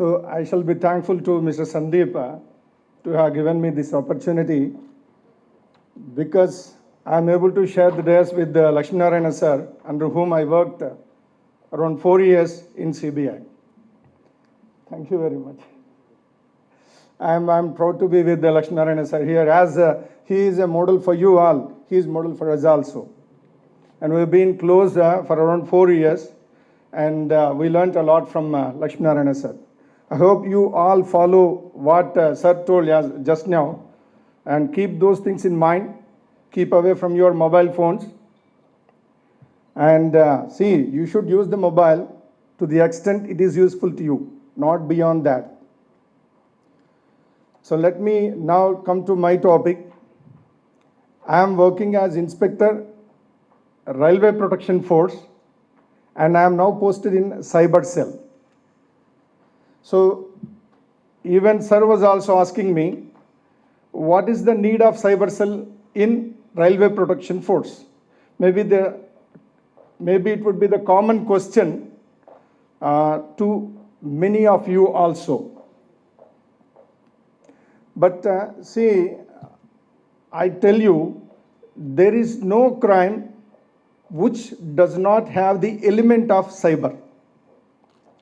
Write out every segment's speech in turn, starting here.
So I shall be thankful to Mr. Sandeep to have given me this opportunity because I am able to share the days with Lakshmi Narayana sir, under whom I worked around 4 years in CBI. Thank you very much. I'm proud to be with Lakshmi Narayana sir here as he is a model for you all. He is model for us also. And we've been close for around 4 years and we learnt a lot from Lakshmi Narayana sir. I hope you all follow what sir told just now and keep those things in mind. Keep away from your mobile phones. And see, you should use the mobile to the extent it is useful to you, not beyond that. So let me now come to my topic. I am working as Inspector, Railway Protection Force, and I am now posted in Cyber Cell. So even sir was also asking me, what is the need of Cyber Cell in Railway Protection Force? Maybe it would be the common question to many of you also. But see, I tell you, there is no crime which does not have the element of cyber.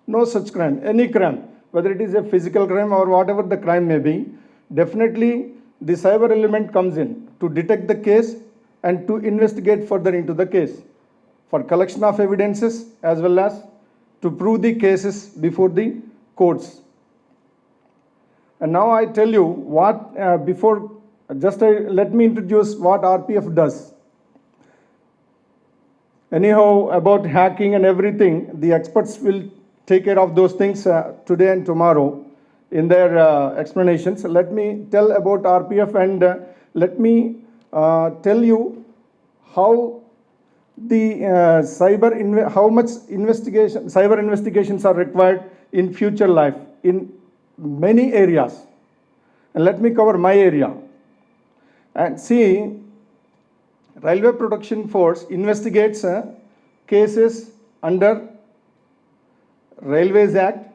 No such crime, any crime, whether it is a physical crime or whatever the crime may be, definitely the cyber element comes in to detect the case and to investigate further into the case for collection of evidences as well as to prove the cases before the courts. And now I tell you what, let me introduce what RPF does. Anyhow, about hacking and everything, the experts will take care of those things today and tomorrow in their explanations. Let me tell about RPF and let me tell you how the how much cyber investigations are required in future life in many areas. And let me cover my area. And see, Railway Protection Force investigates cases under Railways Act,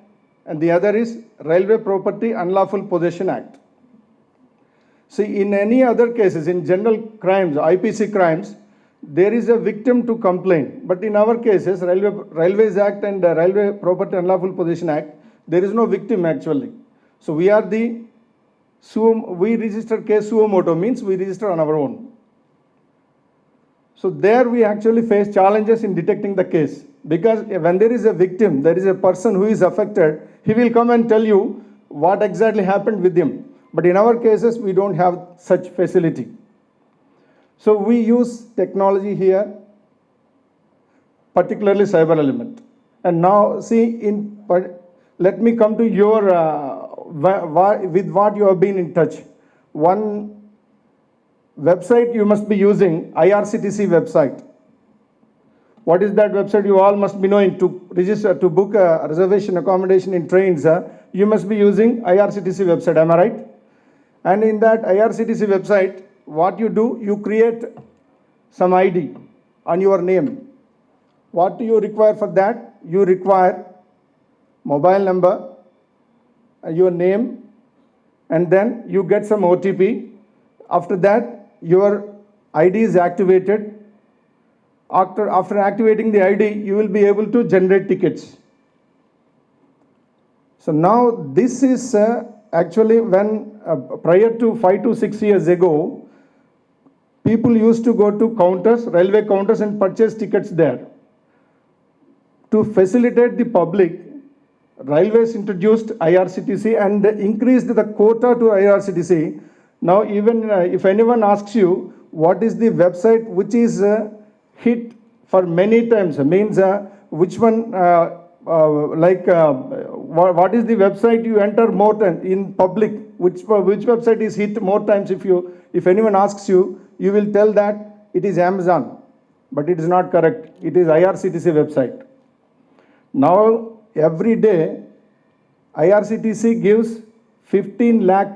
and the other is Railway Property Unlawful Possession Act. See, in any other cases, in general crimes, IPC crimes, there is a victim to complain. But in our cases, Railways Act and Railway Property Unlawful Possession Act, there is no victim actually. So we are we register case suo moto, means we register on our own. So there we actually face challenges in detecting the case, because when there is a victim, there is a person who is affected, he will come and tell you what exactly happened with him. But in our cases, we don't have such facility. So we use technology here, particularly cyber element. And now see, let me come to your, with what you have been in touch. One website you must be using, IRCTC website. What is that website? You all must be knowing. To register, to book a reservation accommodation in trains, you must be using IRCTC website, am I right? And in that IRCTC website, what you do, you create some ID on your name. What do you require for that? You require mobile number, your name, and then you get some OTP. After that, your ID is activated. After activating the ID, you will be able to generate tickets. So now this is actually when prior to 5 to 6 years ago, people used to go to counters, railway counters, and purchase tickets there. To facilitate the public, Railways introduced IRCTC and increased the quota to IRCTC. Now even if anyone asks you what is the website which is hit for many times, means which one, what is the website you enter more times in public, which website is hit more times, if anyone asks you, you will tell that it is Amazon, but it is not correct. It is IRCTC website. Now every day IRCTC gives 15 lakh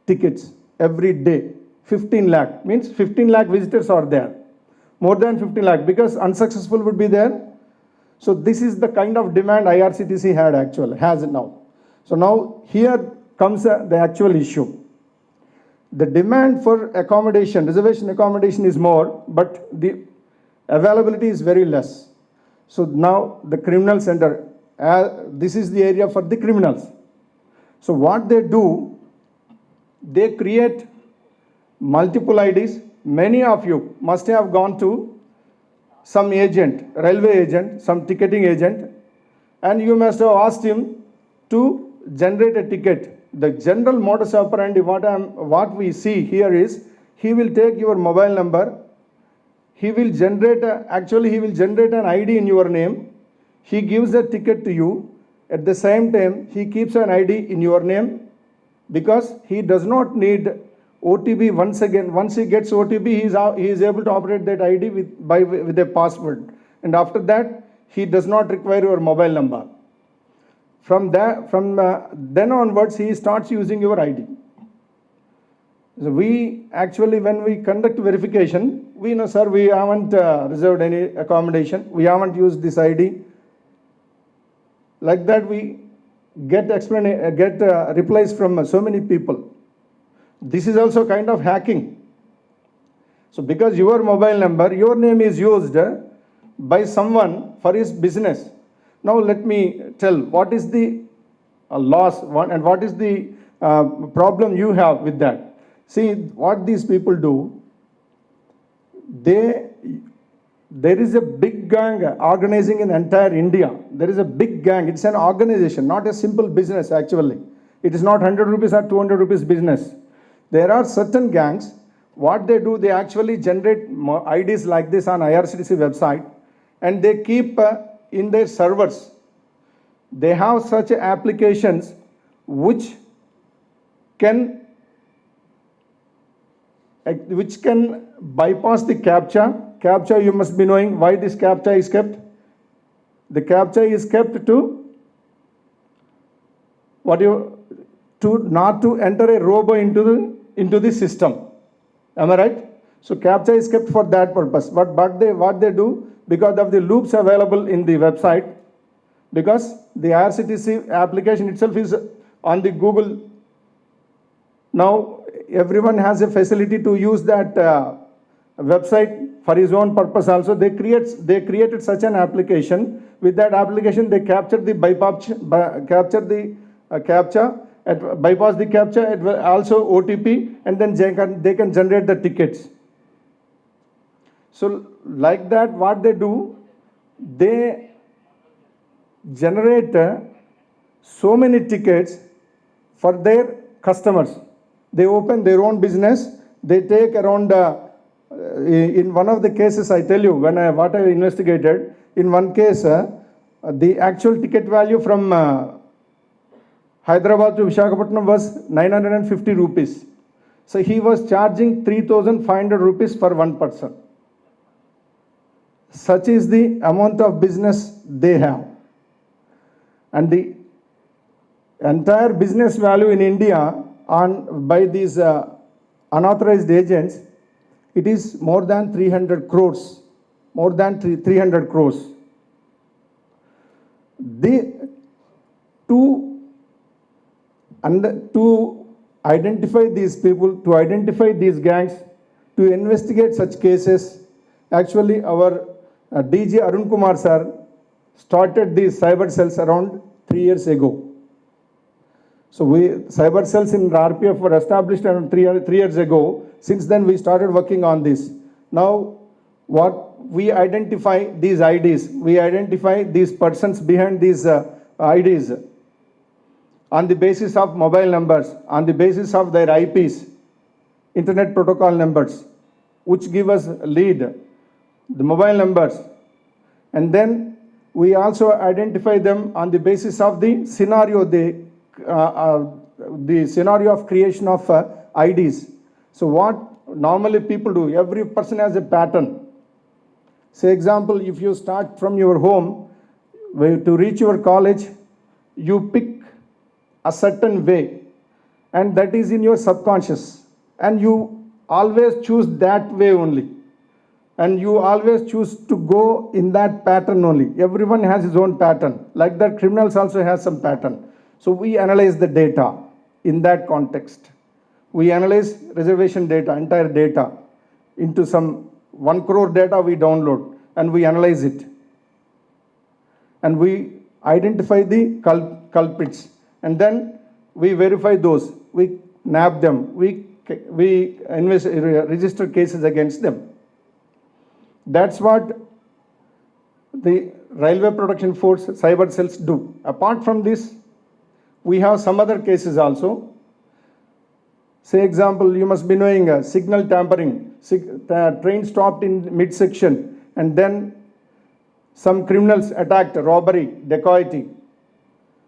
tickets every day. 15 lakh means 15 lakh visitors are there. More than 15 lakh, because unsuccessful would be there. So this is the kind of demand IRCTC has now. So now here comes the actual issue. The demand for accommodation, reservation accommodation is more, but the availability is very less. So now the criminal center, this is the area for the criminals. So what they do, they create multiple IDs. Many of you must have gone to some agent, railway agent, some ticketing agent, and you must have asked him to generate a ticket. The general modus operandi, what we see here is, he will take your mobile number, he will generate an ID in your name, he gives a ticket to you, at the same time he keeps an ID in your name, because he does not need OTP. Once he gets OTP, he is able to operate that ID with a password, and after that he does not require your mobile number. From then onwards, he starts using your ID. So we actually, when we conduct verification, we know, sir, we haven't reserved any accommodation, we haven't used this ID. Like that, we get replies from so many people. This is also kind of hacking. So because your mobile number, your name is used by someone for his business. Now let me tell what is the loss and what is the problem you have with that. See what these people do. There is a big gang organizing in entire India. There is a big gang. It's an organization, not a simple business actually. It is not 100 rupees or 200 rupees business. There are certain gangs. What they do, they actually generate IDs like this on IRCTC website, and they keep in their servers. They have such applications which can bypass the CAPTCHA. CAPTCHA, you must be knowing why this CAPTCHA is kept. The CAPTCHA is kept to not to enter a robo into the system. Am I right? So CAPTCHA is kept for that purpose. But what they do, because of the loops available in the website, because the IRCTC application itself is on the Google. Now everyone has a facility to use that website for his own purpose also. They created such an application. With that application, they capture the CAPTCHA, bypass the CAPTCHA, it will also OTP, and then they can generate the tickets. So like that, what they do, they generate so many tickets for their customers. They open their own business. They take around, in one of the cases I tell you, what I investigated, in one case, the actual ticket value from Hyderabad to Visakhapatnam was 950 rupees. So he was charging 3,500 rupees for one person. Such is the amount of business they have. And the entire business value in India by these unauthorized agents, it is more than 300 crores. More than 300 crores. To identify these people, to identify these gangs, to investigate such cases, actually our DG Arun Kumar sir started these cyber cells around 3 years ago. So cyber cells in RPF were established around 3 years ago. Since then we started working on this. Now we identify these IDs, we identify these persons behind these IDs on the basis of mobile numbers, on the basis of their IPs, internet protocol numbers, which give us lead, the mobile numbers. And then we also identify them on the basis of the scenario, the scenario of creation of IDs. So what normally people do, every person has a pattern. Say example, if you start from your home, to reach your college, you pick a certain way, and that is in your subconscious, and you always choose that way only, and you always choose to go in that pattern only. Everyone has his own pattern. Like that, criminals also have some pattern. So we analyze the data in that context. We analyze reservation data, entire data, into some 1 crore data we download, and we analyze it. And we identify the culprits, and then we verify those, we nab them, we register cases against them. That's what the Railway Protection Force cyber cells do. Apart from this, we have some other cases also. Say example, you must be knowing signal tampering. Train stopped in midsection, and then some criminals attacked, robbery, dacoity.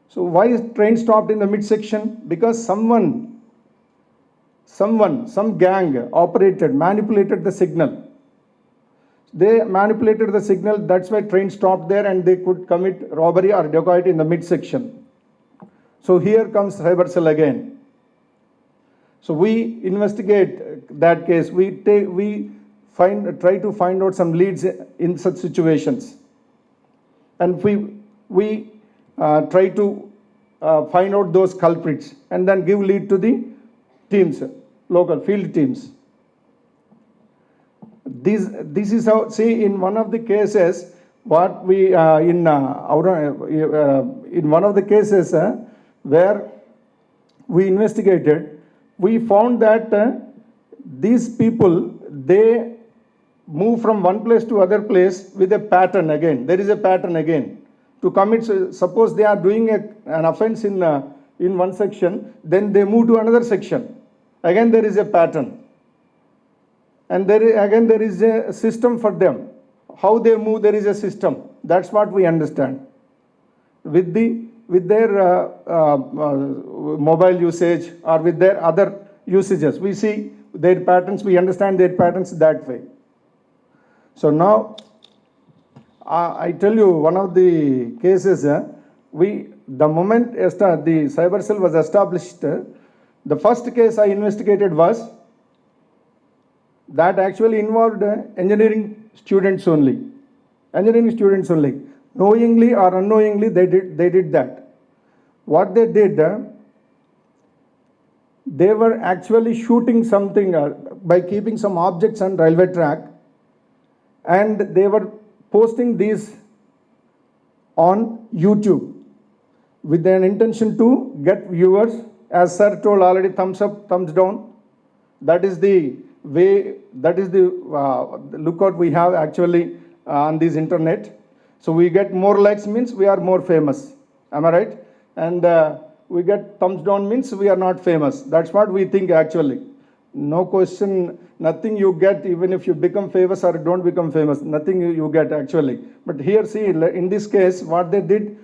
So why is train stopped in the midsection? Because some gang manipulated the signal. They manipulated the signal, that's why train stopped there, and they could commit robbery or dacoity in the midsection. So here comes cyber cell again. So we investigate that case. We try to find out some leads in such situations, and we try to find out those culprits, and then give lead to the teams, local field teams. This is how. See, in one of the cases, what we in one of the cases where we investigated, we found that these people, they move from one place to other place with a pattern again. There is a pattern again. To commit, suppose they are doing an offense in one section, then they move to another section. Again, there is a pattern. And there is a system for them. How they move, there is a system. That's what we understand. With their mobile usage or with their other usages, we see their patterns, we understand their patterns that way. So now, I tell you one of the cases, the moment the cyber cell was established, the first case I investigated was that actually involved engineering students only. Knowingly or unknowingly, they did that. What they did, they were actually shooting something by keeping some objects on railway track, and they were posting these on YouTube with an intention to get viewers. As sir told already, thumbs up, thumbs down. That is the way, that is the lookout we have actually on this internet. So we get more likes means we are more famous. Am I right? And we get thumbs down means we are not famous. That's what we think actually. No question, nothing you get even if you become famous or don't become famous, nothing you get actually. But here, see, in this case, what they did,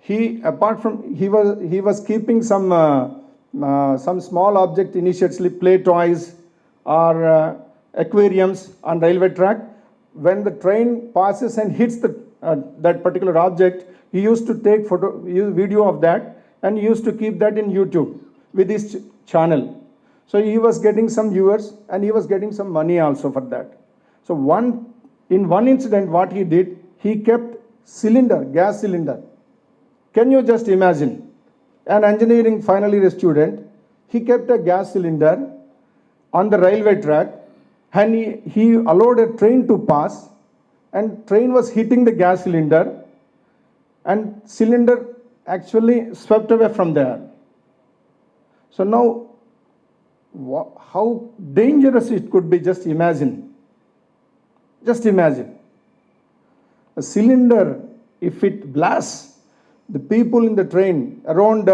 he was keeping some small object initially, play toys or aquariums on railway track. When the train passes and hits that particular object, he used to take video of that, and he used to keep that in YouTube with his channel. So he was getting some viewers, and he was getting some money also for that. So in one incident, what he did, he kept gas cylinder. Can you just imagine? An engineering final year student, he kept a gas cylinder on the railway track, and he allowed a train to pass, and train was hitting the gas cylinder, and cylinder actually swept away from there. So now, how dangerous it could be, just imagine. Just imagine. A cylinder, if it blasts, the people in the train, around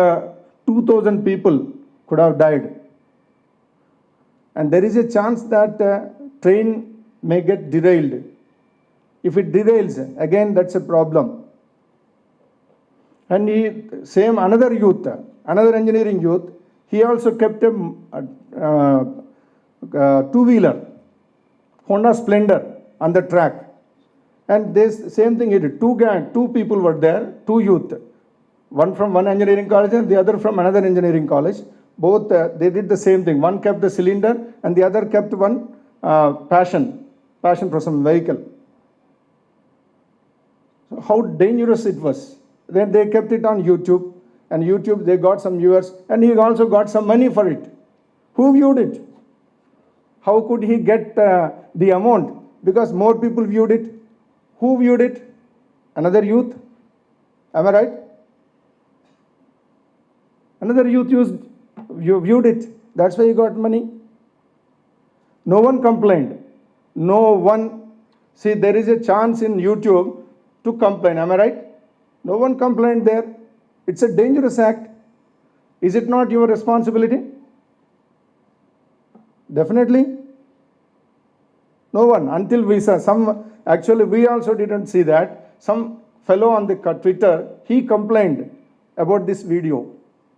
2,000 people could have died. And there is a chance that train may get derailed. If it derails, again, that's a problem. And another engineering youth, he also kept a two-wheeler, Honda Splendor, on the track. And this same thing he did. Two people were there, two youth. One from one engineering college and the other from another engineering college. Both, they did the same thing. One kept the cylinder and the other kept one passion for some vehicle. So how dangerous it was. Then they kept it on YouTube, and YouTube, they got some viewers, and he also got some money for it. Who viewed it? How could he get the amount? Because more people viewed it. Who viewed it? Another youth. Am I right? Another youth viewed it. That's why he got money. No one complained. No one. See, there is a chance in YouTube to complain. Am I right? No one complained there. It's a dangerous act. Is it not your responsibility? Definitely. No one. Until we saw some, actually we also didn't see that. Some fellow on the Twitter, he complained about this video.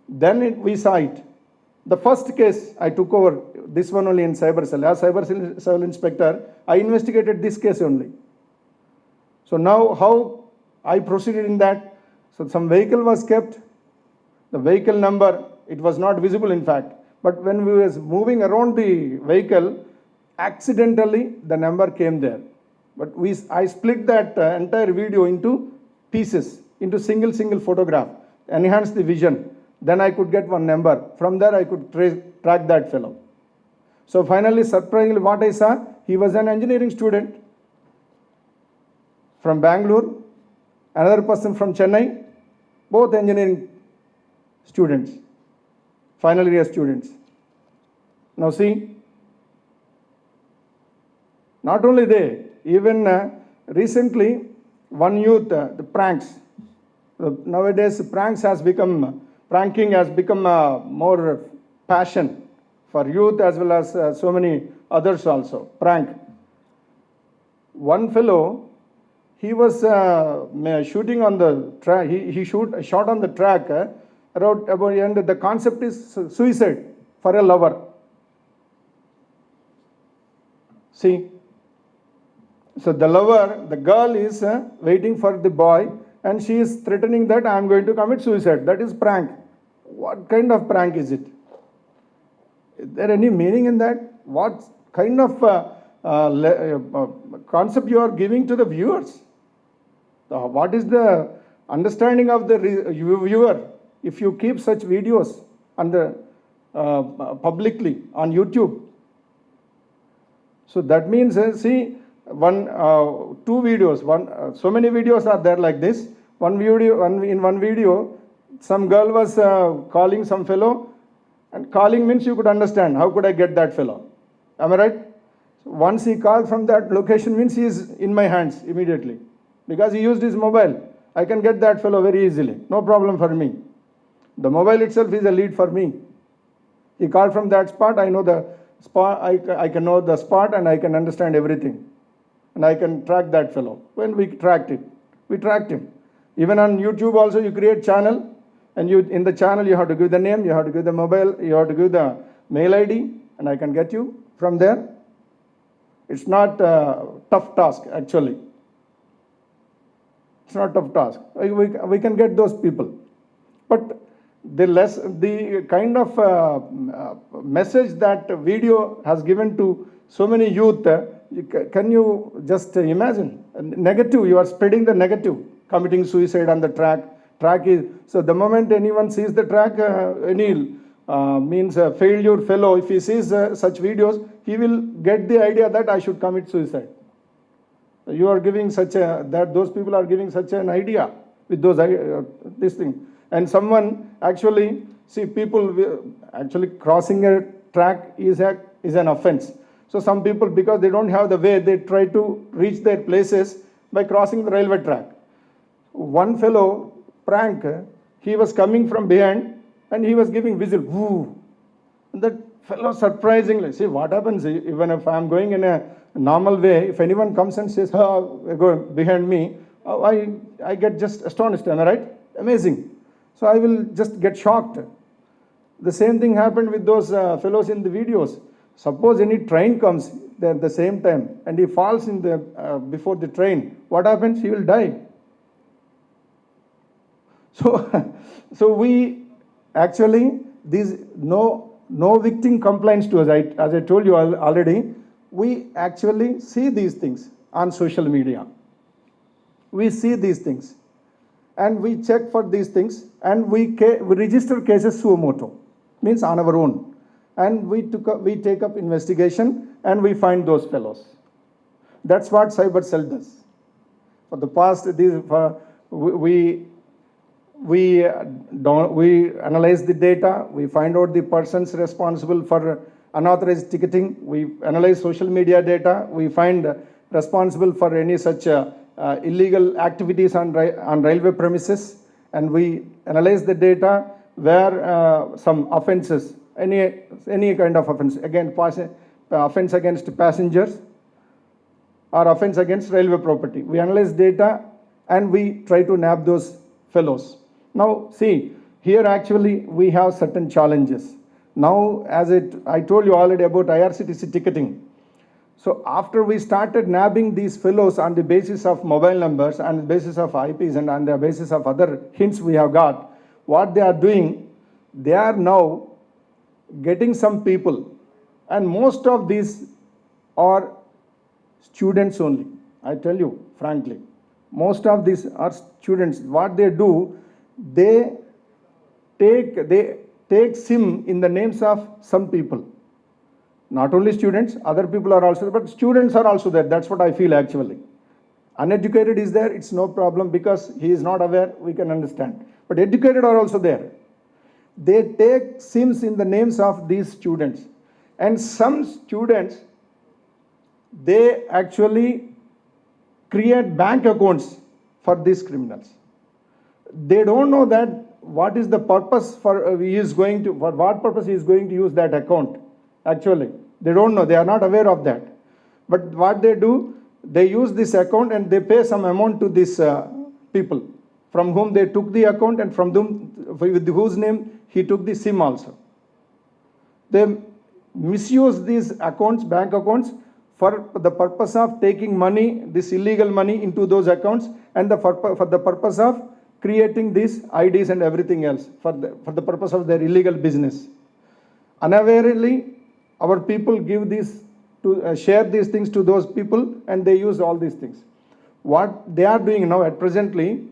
Then we saw it. The first case I took over, this one only in Cyber Cell. As Cyber Cell Inspector, I investigated this case only. So now how I proceeded in that? So some vehicle was kept. The vehicle number, it was not visible in fact. But when we was moving around the vehicle, accidentally the number came there. But I split that entire video into pieces, into single photograph, enhanced the vision. Then I could get one number. From there I could track that fellow. So finally, surprisingly, what I saw, he was an engineering student from Bangalore, another person from Chennai, both engineering students, final year students. Now see, not only they, even recently, one youth, the pranks. Nowadays, pranking has become more passion for youth as well as so many others also. Prank. One fellow, he was shooting on the track. He shot on the track about, and the concept is suicide for a lover. See. So the lover, the girl is waiting for the boy, and she is threatening that I am going to commit suicide. That is prank. What kind of prank is it? Is there any meaning in that? What kind of concept you are giving to the viewers? What is the understanding of the viewer if you keep such videos on the publicly on YouTube? So that means, see, two videos. So many videos are there like this. In one video, some girl was calling some fellow, and calling means you could understand. How could I get that fellow? Am I right? So once he called from that location means he is in my hands immediately. Because he used his mobile. I can get that fellow very easily. No problem for me. The mobile itself is a lead for me. He called from that spot. I know the spot. I can know the spot and I can understand everything. And I can track that fellow. When we tracked him. Even on YouTube also you create channel, and in the channel you have to give the name, you have to give the mobile, you have to give the mail ID, and I can get you from there. It's not a tough task actually. It's not a tough task. We can get those people. But the kind of message that video has given to so many youth, can you just imagine? Negative, you are spreading the negative, committing suicide on the track. So the moment anyone sees the track, means a failure fellow, if he sees such videos, he will get the idea that I should commit suicide. You are giving those people are giving such an idea with this thing. And someone actually, see, people actually crossing a track is an offense. So some people, because they don't have the way, they try to reach their places by crossing the railway track. One fellow, prank, he was coming from behind and he was giving whistle. Woo. And that fellow surprisingly, see what happens, even if I am going in a normal way, if anyone comes and says, go behind me, I get just astonished, am I right? Amazing. So I will just get shocked. The same thing happened with those fellows in the videos. Suppose any train comes at the same time and he falls in before the train, what happens? He will die. So we actually, no victim complains to us. As I told you already, we actually see these things on social media. We see these things. and we check for these things, and we register cases suo moto, means on our own, and we take up investigation and we find those fellows. That's what cyber cell does. For the past, we analyze the data, we find out the persons responsible for unauthorized ticketing, we analyze social media data, we find responsible for any such illegal activities on railway premises, and we analyze the data where some offenses, any kind of offense, again offense against passengers or offense against railway property. We analyze data and we try to nab those fellows. Now see, here actually we have certain challenges. Now as I told you already about IRCTC ticketing. So after we started nabbing these fellows on the basis of mobile numbers, on the basis of IPs, and on the basis of other hints we have got, what they are doing, they are now getting some people, and most of these are students only. I tell you frankly, most of these are students. What they do, they take SIM in the names of some people. Not only students, other people are also there, but students are also there. That's what I feel actually. Uneducated is there, it's no problem because he is not aware, we can understand. But educated are also there. They take SIMs in the names of these students. And some students, they actually create bank accounts for these criminals. They don't know that what is the purpose for what purpose he is going to use that account. Actually, they don't know, they are not aware of that. But what they do, they use this account and they pay some amount to these people from whom they took the account and from whom, with whose name he took the SIM also. They misuse these accounts, bank accounts, for the purpose of taking money, this illegal money into those accounts, and for the purpose of creating these IDs and everything else for the purpose of their illegal business. Unawarely, our people give these to share these things to those people, and they use all these things. What they are doing now at presently,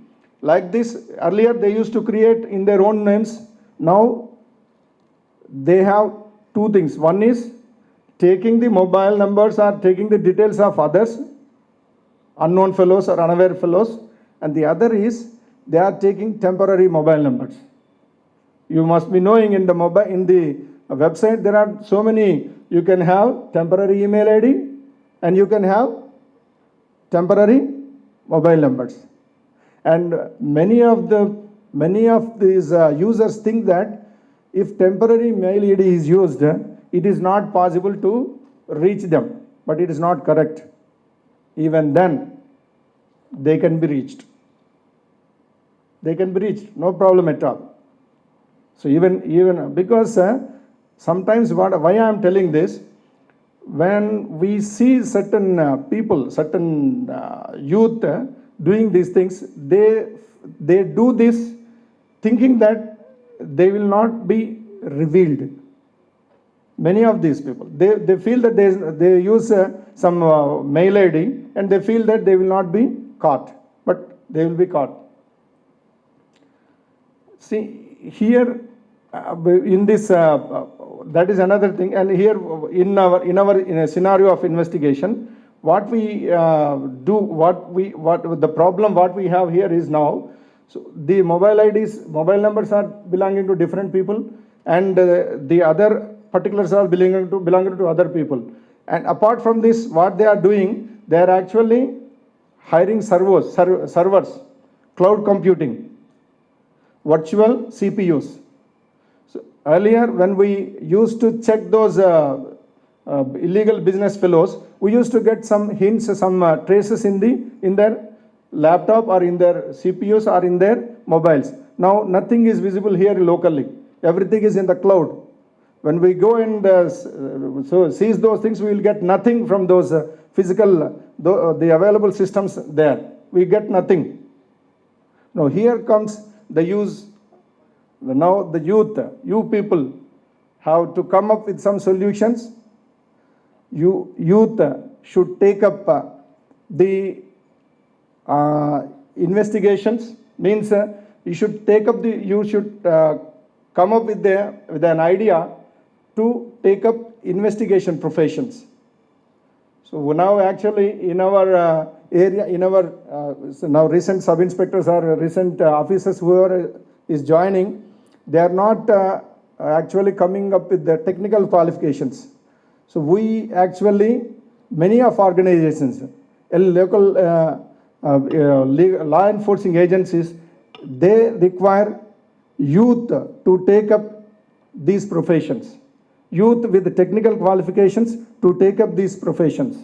like this, earlier they used to create in their own names. Now they have two things. One is taking the mobile numbers or taking the details of others, unknown fellows or unaware fellows, and the other is they are taking temporary mobile numbers. You must be knowing in the website there are so many. You can have temporary email ID and you can have temporary mobile numbers. And many of these users think that if temporary mail ID is used, it is not possible to reach them. But it is not correct. Even then, they can be reached. They can be reached, no problem at all. So even because sometimes why I am telling this, when we see certain people, certain youth doing these things, they do this thinking that they will not be revealed. Many of these people, they feel that they use some mail ID and they feel that they will not be caught, but they will be caught. See, here in this, that is another thing. And here in a scenario of investigation, what we the problem what we have here is now, so the mobile numbers are belonging to different people, and the other particulars are belonging to other people. And apart from this, what they are doing, they are actually hiring servers, cloud computing, virtual CPUs. So earlier, when we used to check those illegal business fellows, we used to get some hints, some traces in their laptop or in their CPUs or in their mobiles. Now nothing is visible here locally. Everything is in the cloud. When we go and seize those things, we will get nothing from those physical, the available systems there. We get nothing. Now here comes the use. Now the youth, you people have to come up with some solutions. Youth should take up the investigations Means you should come up with an idea to take up investigation professions. So now actually in our area, so now recent sub-inspectors or recent officers whoever is joining, they are not actually coming up with the technical qualifications. So we actually, many of organizations, local law enforcing agencies, they require youth to take up these professions. Youth with the technical qualifications to take up these professions.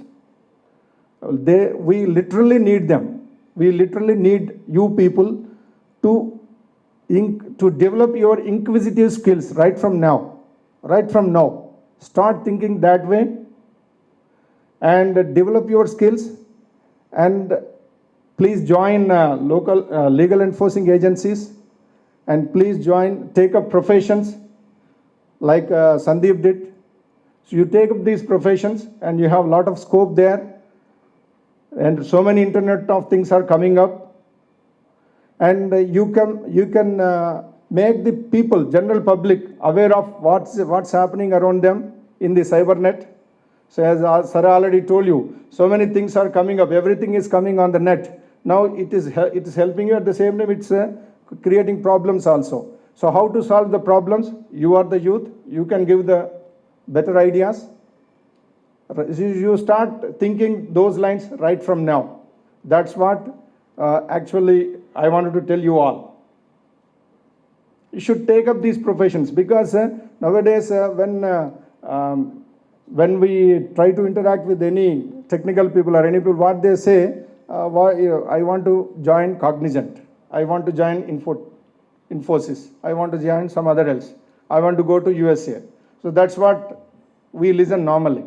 We literally need them. We literally need you people to develop your inquisitive skills right from now. Right from now. Start thinking that way and develop your skills, and please join local legal enforcing agencies, and please take up professions like Sandeep did. So you take up these professions and you have a lot of scope there, and so many Internet of Things are coming up, and you can make the people, general public, aware of what's happening around them in the cybernet. So as Sara already told you, so many things are coming up. Everything is coming on the net. Now it is helping you, at the same time it's creating problems also. So how to solve the problems? You are the youth. You can give the better ideas. You start thinking those lines right from now. That's what actually I wanted to tell you all. You should take up these professions, because nowadays when we try to interact with any technical people or any people, what they say, I want to join Cognizant, I want to join Infosys, I want to join some other else, I want to go to USA. So that's what we listen normally.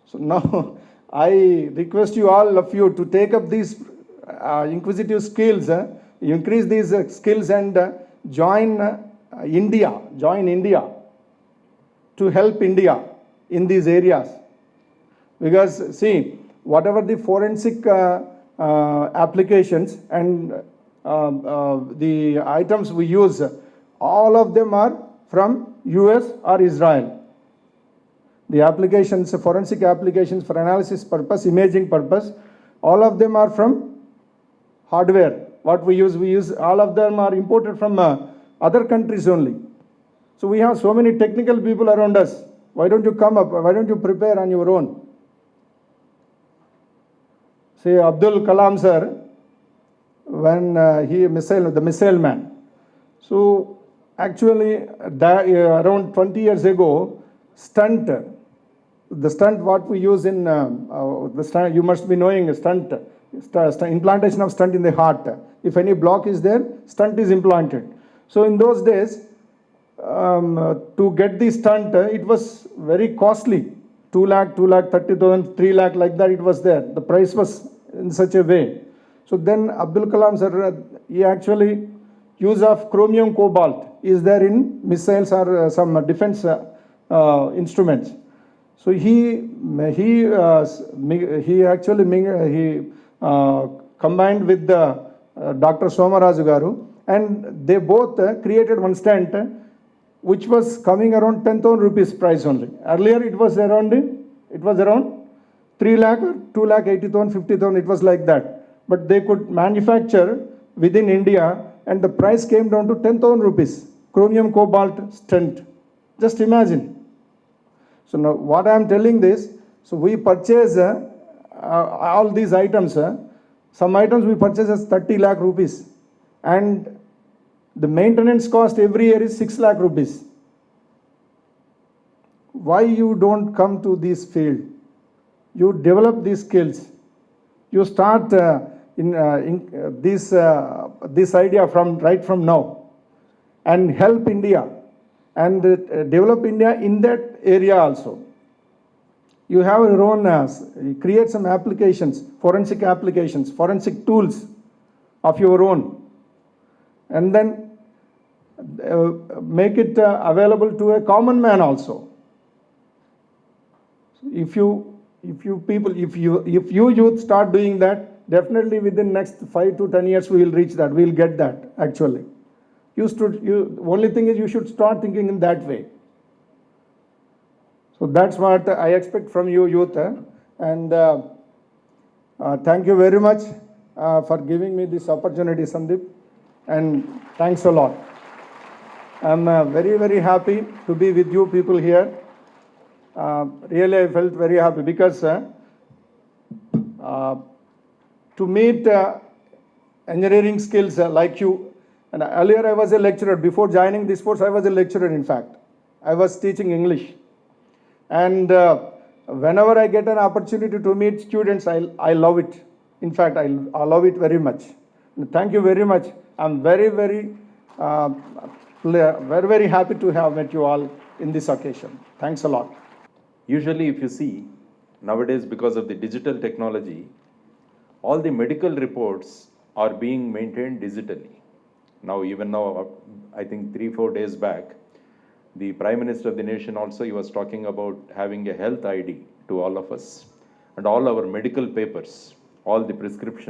So now I request you, all of you, to take up these inquisitive skills, increase these skills, and join India to help India in these areas. Because see, whatever the forensic applications and the items we use, all of them are from US or Israel. The applications, forensic applications for analysis purpose, imaging purpose, all of them are from hardware. What we use, all of them are imported from other countries only. So we have so many technical people around us. Why don't you come up? Why don't you prepare on your own? Say Abdul Kalam sir, when the missile man. So actually around 20 years ago, the stunt what we use in the stunt, you must be knowing, implantation of stunt in the heart. If any block is there, stunt is implanted. So in those days, to get the stunt, it was very costly. 2 lakh, 30,000, 3 lakh, like that it was there. The price was in such a way. So then Abdul Kalam sir, he actually use of chromium cobalt is there in missiles or some defense instruments. So he actually combined with the Dr. Somaraju Garu, and they both created one stunt which was coming around 10,000 rupees price only. Earlier it was around 3 lakh, 2 lakh 80,000, 50,000, it was like that. But they could manufacture within India, and the price came down to 10,000 rupees. Chromium cobalt stunt. Just imagine. So now what I am telling this, so we purchase all these items. Some items we purchase as 30 lakh rupees, and the maintenance cost every year is 6 lakh rupees. Why you don't come to this field? You develop these skills. You start this idea right from now, and help India and develop India in that area also. You have your own, create some applications, forensic tools of your own, and then make it available to a common man also. If you youth start doing that, Definitely within next 5 to 10 years, we will reach that. We will get that, actually. Only thing is you should start thinking in that way. So that's what I expect from you, youth. And thank you very much for giving me this opportunity, Sandeep. And thanks a lot. I'm very, very happy to be with you people here. Really, I felt very happy because to meet engineering skills like you, and earlier I was a lecturer. Before joining this course, I was a lecturer, in fact. I was teaching English. And whenever I get an opportunity to meet students, I love it. In fact, I love it very much. And thank you very much. I'm very, very happy to have met you all in this occasion. Thanks a lot. Usually, if you see, nowadays, because of the digital technology, all the medical reports are being maintained digitally. Now, even now, I think 3-4 days back, the Prime Minister of the nation also, he was talking about having a health ID to all of us, and all our medical papers, all the prescription